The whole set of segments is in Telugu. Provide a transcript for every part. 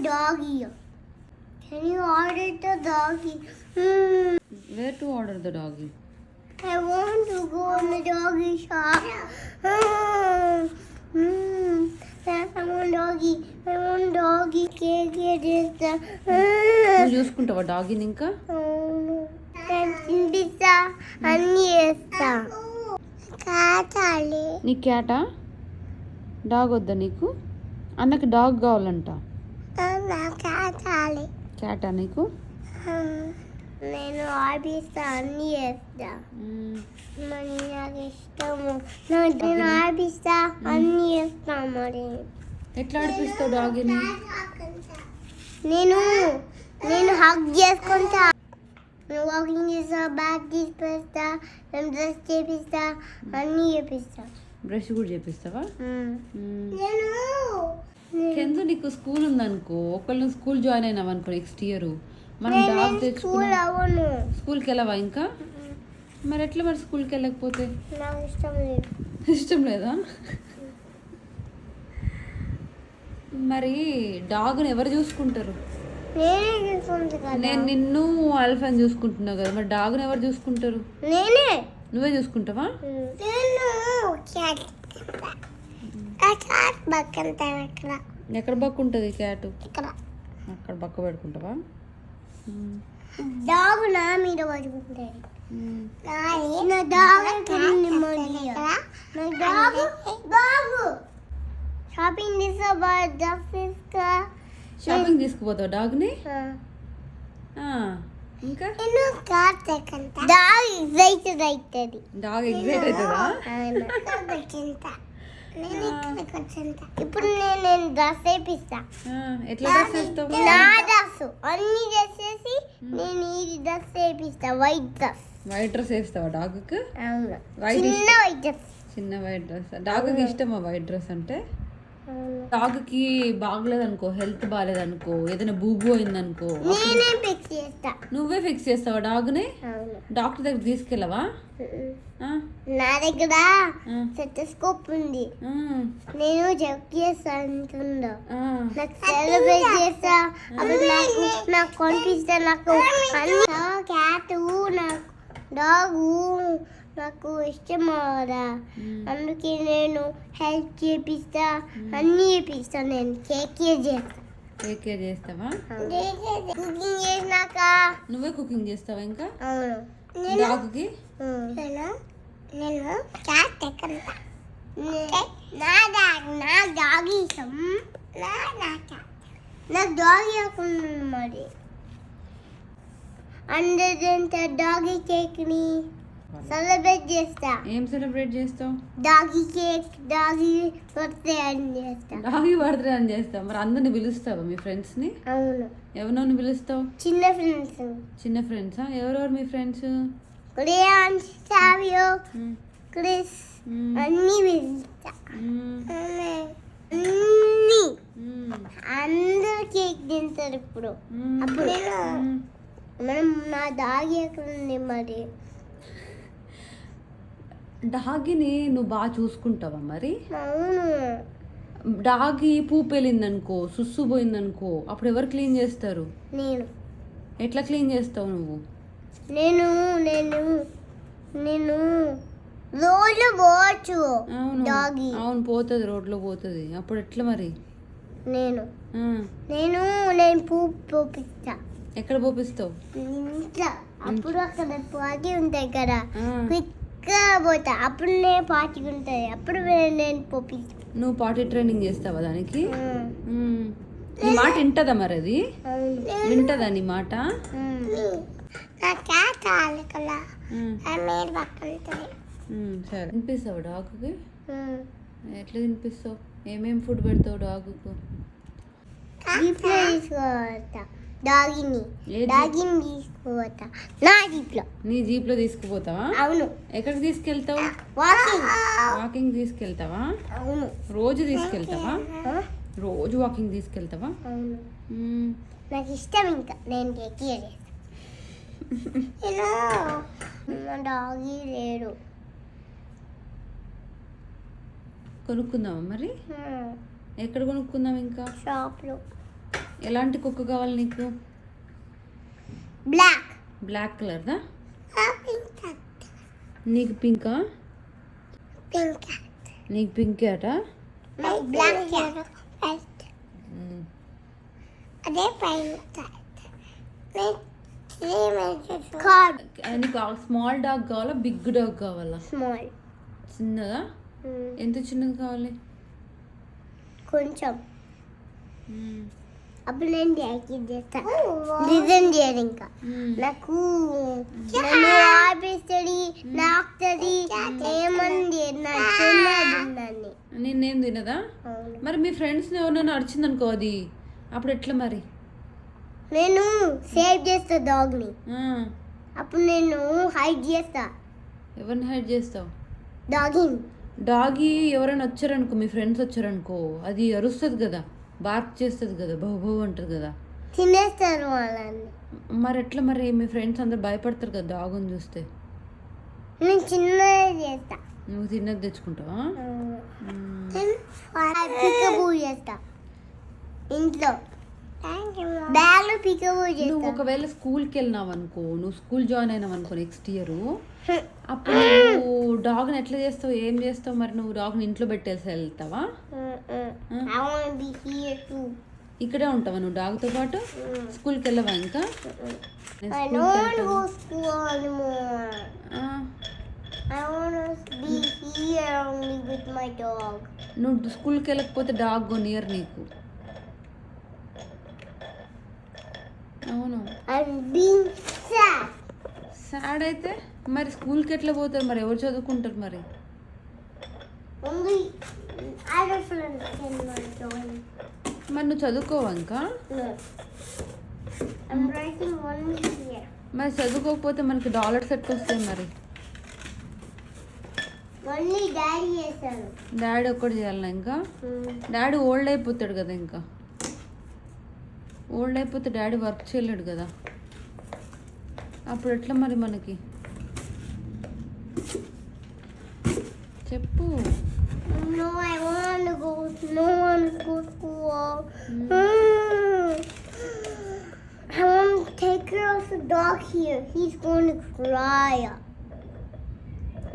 doggy. Can you order the doggy? Where to order the doggy? I want to go in the doggy shop. I want doggy. I want doggy cake. నువ్వు చూసుకుంటావా డాగీని ఇంకా? తినిపిస్తా అన్నీ చేస్తా. కాచాలి. నీ క్యాటా? డాగ్ వద్దా నీకు? అన్నకి డాగ్ కావాలంట. కాచాలి. క్యాటా నీకు? నేను ఆడిపిస్తా అన్నీ చేస్తా. మరి నాకు ఇష్టము. నేను ఆడిపిస్తా అన్నీ చేస్తా. మరి ఎట్లా ఆడిపిస్తావు డాగీని? నేను హగ్ చేసుకుంటా. వాకింగ్ చేస్తా, బ్యాగ్ తీసుకొస్తా, నేను డ్రెస్ చేపిస్తా, అన్నీ చేపిస్తా. బ్రష్ కూడా చేపిస్తావా? కెందు నీకు స్కూల్ ఉందనుకో, ఒకళ్ళు స్కూల్ జాయిన్ అయినావు అనుకో నెక్స్ట్ ఇయర్, మనం డాగ్ తెచ్చుకున్నా స్కూల్కి వెళ్ళవా ఇంకా? మరి ఎట్లా మరి స్కూల్కి వెళ్ళకపోతే? నాకు ఇష్టం లేదు. ఇష్టం లేదా? మరి డాగ్ని ఎవరు చూసుకుంటారు? నేను నిన్ను ఆల్ఫాన్ చూసుకుంటున్నా కదా, మరి డాగ్ని ఎవరు చూసుకుంటారు? నేనే. నువ్వే చూసుకుంటావా? ఎక్కడ బక్క ఉంటుంది క్యాట్? అక్కడ బక్క పెట్టుకుంటావా? డాగ్ నా మీద పడుకుంటుంది. నా డాగ్ షాపింగ్ తీసుకో. షాపింగ్ తీసుకుపోతావు డాగ్ని? ఇంకా డాగ్ ఎగ్జైటెడ్ అవుతుంది. డాగ్ ఎగ్జైట్ అవుతుందా? ఇప్పుడు నేను డ్రెస్ వేపిస్తా. ఎట్లా డ్రెస్ వేస్తావు? నా డ్రెస్ అన్ని చేసేసి నేను ఈ డ్రెస్ వేపిస్తా. వైట్ డ్రెస్ వేస్తావా డాగ్కి? అవును. చిన్న వైట్ డ్రెస్ డాగ్కి ఇష్టమా వైట్ డ్రెస్ అంటే? డాగ్కి బాగలేదనుకో, హెల్త్ బాగాలేదనుకో, ఏదైనా బూబు అయిందనుకో, నువ్వే ఫిక్స్ చేస్తావా డాగ్ని? డాక్టర్ దగ్గర తీసుకెళ్ళవా? నా దగ్గర స్టెథోస్కోప్ ఉంది. నేను చెక్ చేస్తా అంటుందా, నాకు సెలబ్రేట్ చేస్తా. నాకు కనిపిస్తా. నాకు క్యాట్, నాకు డాగు నాకు ఇష్టం కదా, అందుకే నేను హెల్ప్ చేపిస్తా, అన్నీ చేపిస్తా. నేను కేక్ చేస్తావా? కుకింగ్ చేసినాక నువ్వే కుకింగ్ చేస్తావా ఇంకా? అవును. డాగ్కి నేను క్యాట్ ఎక్కడా నా డాగ్ ఇష్టం. నాకు డాగ్ ఇవ్వకుండా మరి అందరిదంత డాగీ కేక్ని సెలబ్రేట్ చేస్తా. ఏం సెలబ్రేట్ చేస్తావు? డాగీ కేక్, డాగీ బర్త్డే అని చేస్తా. డాగీ బర్త్డే అని చేస్తావు. మరి అందరిని పిలుస్తావా మీ ఫ్రెండ్స్ని? అవును. ఎవరినో పిలుస్తావు? చిన్న ఫ్రెండ్సా? ఎవరెవరు మీ ఫ్రెండ్స్? క్రియాన్, సావియో, క్రిస్ అన్నీ పిలుస్తా. అందరూ కేక్ తింటారు ఇప్పుడు. అప్పుడు మనం నా డాగీ ఎక్కడ ఉంది మరి? డాగిని నువ్వు బాగా చూసుకుంటావా మరి? అవును. డాగి పూపు వెళ్ళిందనుకో, సుస్సు పోయిందనుకో, అప్పుడు ఎవరు క్లీన్ చేస్తారు? నేను. ఎట్లా క్లీన్ చేస్తావు నువ్వు? నేను నేను నేను రోడ్లో పోవచ్చు. డాగి అవును పోతుంది, రోడ్లో పోతుంది. అప్పుడు ఎట్లా మరి? నేను నేను నేను పూపు పోపిస్తా. ఎక్కడ పోపిస్తావు? ఇంట్లో. అప్పుడు అక్కడ పార్టీ ఉంటాయి కదా, పోతా. అప్పుడు నేను పార్టీ ఉంటుంది, అప్పుడు నేను పోపిస్తా. నువ్వు పార్టీ ట్రైనింగ్ చేస్తావా దానికి? నీ మాట వింటదా మరి? అది వింటదా నీ మాట? సరే. తినిపిస్తావు డాగ్కి? ఎట్లా తినిపిస్తావు? ఏమేమి ఫుడ్ పెడతావు డాగ్కు? డాగిని తీసుకుపోతా నా జీప్లో. నీ జీప్లో తీసుకుపోతావా? అవును. ఎక్కడికి తీసుకెళ్తావు? వాకింగ్ తీసుకెళ్తావా? అవును. రోజు తీసుకెళ్తావా? రోజు వాకింగ్ తీసుకెళ్తావా? అవును. నాకు ఇష్టం. ఇంకా నేను కేక్ చేస్తాను. డాగీ లేడు. కొనుక్కుందామా మరి? ఎక్కడ కొనుక్కుందాం? ఇంకా షాప్లో. ఎలాంటి కుక్క కావాలి నీకు? బ్లాక్. బ్లాక్ కలర్దా? నీకు పింకా? పింక్. నీకు పింక్ అట? Black cat. అదే పింక్. నీకు స్మాల్ డాగ్ కావాలా బిగ్ డాగ్ కావాలా? స్మాల్. చిన్నదా? ఎంత చిన్నది కావాలి? కొంచెం. అప్పుడు నేను డాడీ చేస్తా. డిజైన్ చేయరు ఇంకా నాకు నన్ను ఆపేస్తుంది నాకుతుంది ఏమంది నచ్చిందని. నేనేం తినదా? మరి మీ ఫ్రెండ్స్ ఎవరైనా అరిచింది అనుకో అది అప్పుడు ఎట్లా మరి? నేను సేవ్ చేస్తా డాగ్ని. అప్పుడు నేను హైడ్ చేస్తా. ఎవరిని హైడ్ చేస్తావు? డాగిని. డాగి ఎవరైనా వచ్చారనుకో, మీ ఫ్రెండ్స్ వచ్చారనుకో, అది అరుస్తుంది కదా, బార్క్ చేస్తుంది కదా, బహు బహు అంటుంది కదా, తినేస్తారు వాళ్ళని. మరి ఎట్లా మరి? మీ ఫ్రెండ్స్ అందరు భయపడతారు కదా డాగ్ని చూస్తే. నేను చిన్నది చేస్తా. నువ్వు తిన్నది తెచ్చుకుంటావా? పికబూ చేస్తా ఇంట్లో. బ్యాగ్ పికబూ నువ్వు చేస్తా. ఒకవేళ స్కూల్కి వెళ్ళినావు అనుకో, నువ్వు స్కూల్ జాయిన్ అయినావు అనుకో నెక్స్ట్ ఇయర్, అప్పుడు నువ్వు డాగ్ని ఎట్లా చేస్తావు? ఏం చేస్తావు మరి? నువ్వు డాగ్ని ఇంట్లో పెట్టేసి వెళ్తావా? I want to be here too. ఇక్కడే ఉంటావా నువ్వు డాగ్తో పాటు? స్కూల్కి వెళ్ళవా ఇంకా? I don't want to go to school anymore. I want to be here only with my dog. నువ్వు స్కూల్కి వెళ్ళకపోతే డాగ్ కొనియరు నీకు. అవును. I'm being sad. సాడ్ అయితే మరి స్కూల్కి ఎట్లా పోతారు మరి? ఎవరు చదువుకుంటారు మరి? Only other friends can join. మరి నువ్వు చదువుకోవా ఇంకా? No. I'm writing only here. మరి చదువుకోకపోతే మనకి డాలర్స్ ఎట్లా వస్తాయి మరి? Only daddy చేస్తాను. డాడీ ఒక్కటి చేయాలన్నా ఇంకా? డాడీ ఓల్డ్ అయిపోతాడు కదా, ఇంకా ఓల్డ్ అయిపోతే డాడీ వర్క్ చేయలేడు కదా, అప్పుడు ఎట్లా మరి మనకి? చెప్పు. No, I want to go. No one to go to school. I want to take care of the dog here. He's going to cry.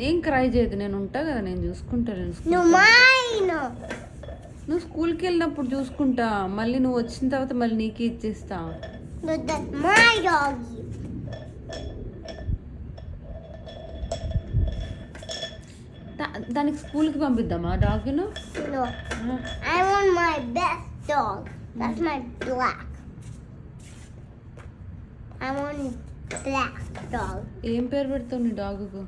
నేను క్రై చేయదు, నేను ఉంటా కదా, నేను చూసుకుంటా. No, mine. నువ్వు స్కూల్కి వెళ్ళినప్పుడు చూసుకుంటా, మళ్ళీ నువ్వు వచ్చిన తర్వాత మళ్ళీ నీకే ఇచ్చేస్తా. But that's my dog. దానికి స్కూల్కి పంపిద్దామా డాగ్ను? No. I want my best dog. That's my black. I want black dog. ఏం పేరు పెడతావు నీ డాగ్కు?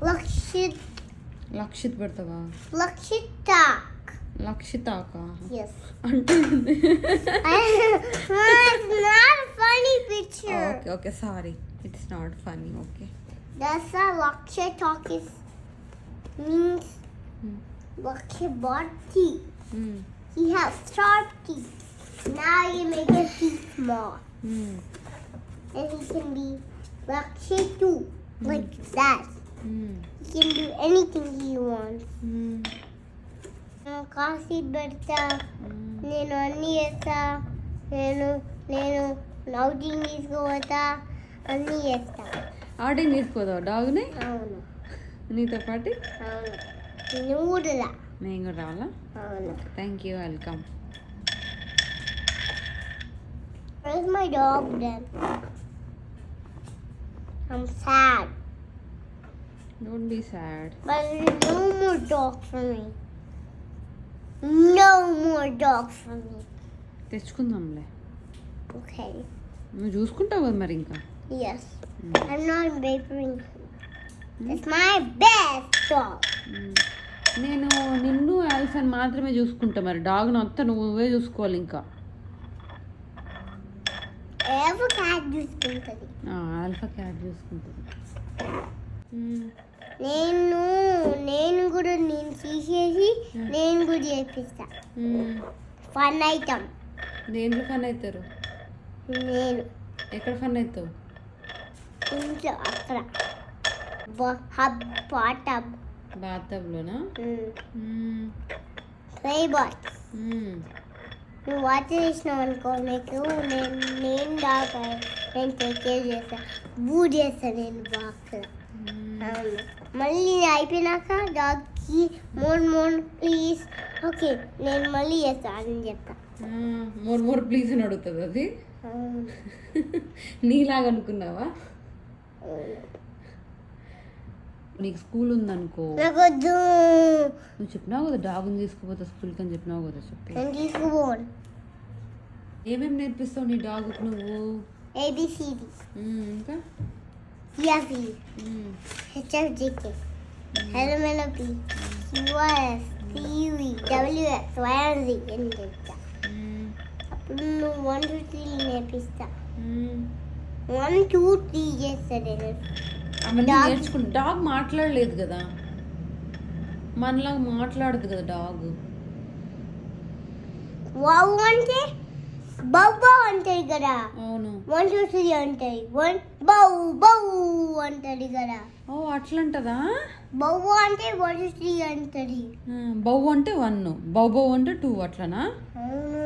Lakshit. లక్షిత్ పెడతావా? Lakshitak. లక్షితాకా? Yes. అంటే It's not a funny picture. Okay okay, sorry, it's not funny. Okay. That's a Lakshitak is means Lakshit bought teeth. He has sharp teeth. Now you make his teeth small. And he can be Lakshit too, like that. He can do anything he wants. Kashi పెడతా, నేను అన్నీ చేస్తా, నేను నేను నౌటింగ్ తీసుకుపోతా, అన్నీ చేస్తా. ఆడింగ్ తీసుకోదావు డాగ్ని? అవును. నీతో పాటు? అవును. నూడులా. నేను కూడా రావాలా? అవును. Thank you, welcome. Where's my dog then? I'm sad. Don't be sad. But there's no more dogs for me. No more dogs for me. తెచ్చుకుందాంలే. Okay. నువ్వు చూసుకుంటావు కదా మరి ఇంకా? Yes. I'm not vaporing. It's my best dog. నేను నిన్ను ఆల్ఫాన్ మాత్రమే చూసుకుంటా, మరి డాగ్ను అంతా నువ్వే చూసుకోవాలి ఇంకా. Alpha cat చూసుకుంటుంది. ఆల్ఫా క్యాట్ చూసుకుంటుంది. నేను కూడా నేను తీసేసి నేను కూడా చేపిస్తా. ఫన్ అవుతాం. దేంట్లో ఫన్ అవుతారు? నేను ఎక్కడ ఫన్ అవుతావు? ఇంట్లో అక్కడ బాటమ్ బాత్టబ్లోనా? Play boy. నువ్వు వాటర్ వేసినావు అనుకో నీకు నేను దాకా నేను టేక్ కేర్ చేస్తా బూ చేస్తా నేను బాక్స్ అవును మళ్ళీ అయిపోయినాక డాగ్కి మోర్ ప్లీజ్ ఓకే నేను మళ్ళీ చేస్తా అని చెప్తా మోర్ ప్లీజ్ అని అడుగుతుంది అది అవును నీలాగా అనుకున్నావా నీకు స్కూల్ ఉందనుకో నాకొద్దు నువ్వు చెప్పినావు కదా డాగ్ని తీసుకుపోతా స్కూల్కి అని చెప్పినావు కదా చెప్పి నేను తీసుకుపోను ఏమేమి నేర్పిస్తావు నీ డాగ్కి నువ్వు ఏబిసిడి ఇంకా సిఆర్పి హెచ్ఎఫ్జికే హెల్మెనపి క్యూఆర్ఎస్ టీవీ డబ్ల్యూఎక్స్ వైఆర్జీ అని చెప్తా అప్పుడు నువ్వు 1 2 3 నేర్పిస్తా 1 2 3 చేస్తా నేను అవన్నీ నేర్చుకుని డాగ్ మాట్లాడలేదు కదా మనలాగా మాట్లాడదు కదా డాగ్ వావ్ అంటే బౌ అంటాయి కదా అవును 1 2 3 అంటాయి 1 బౌ అంటది కదా ఓ అట్లంటదా బౌ అంటే 1 2 3 అంటది బౌ అంటే 1 బౌ అంటే 2 అట్లనా అవును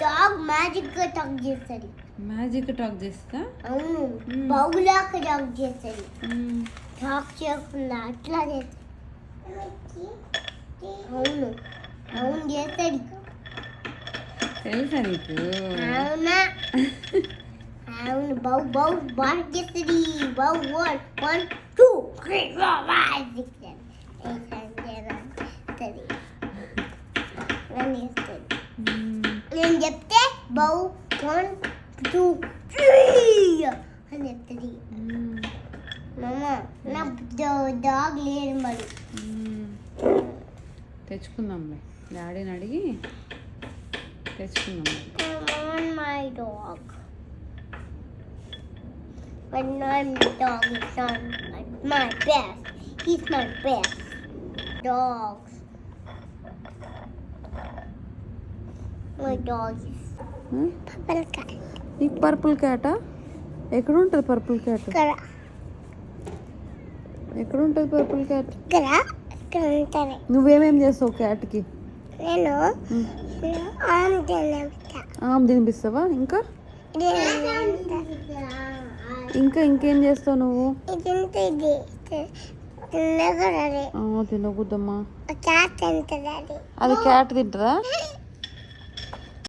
డాగ్ మ్యాజిక్ గా టాక్ చేస్తుంది మ్యాజిక్ టాక్ చేస్తా అవును బౌలాక టాక్ చేస్తుంది టాక్ చేయకుండా అట్లా చేస్తుంది అవును అవును చేస్తుంది తెలుసా నీకు అవునా అవును బౌ బాగా చేస్తుంది బౌ 1 2 3 4 5 6 7 నేను చెప్తే బౌ 1 2 3 అని చెప్తుంది మామ నా డాగ్ లేడు మరి తెచ్చుకుందాంలే డాడీని అడిగి తెచ్చుకుందాం my dog But my dog is not my best. He's my best. Dogs. My dog is purple cat. నీకు పర్పుల్ క్యాటా ఎక్కడ ఉంటుంది పర్పుల్ క్యాట్ Kara. ఎక్కడ ఉంటుంది పర్పుల్ క్యాట్ Kara. Kara. నువ్వేమేం చేస్తావు క్యాట్కి నేను ఆమె తినబెట్టా ఆమె తినిపిస్తావా ఇంకా ఇంకేం చేస్తావు నువ్వు తినకూడదు తినకూడదమ్మా అది క్యాట్ తింటుందా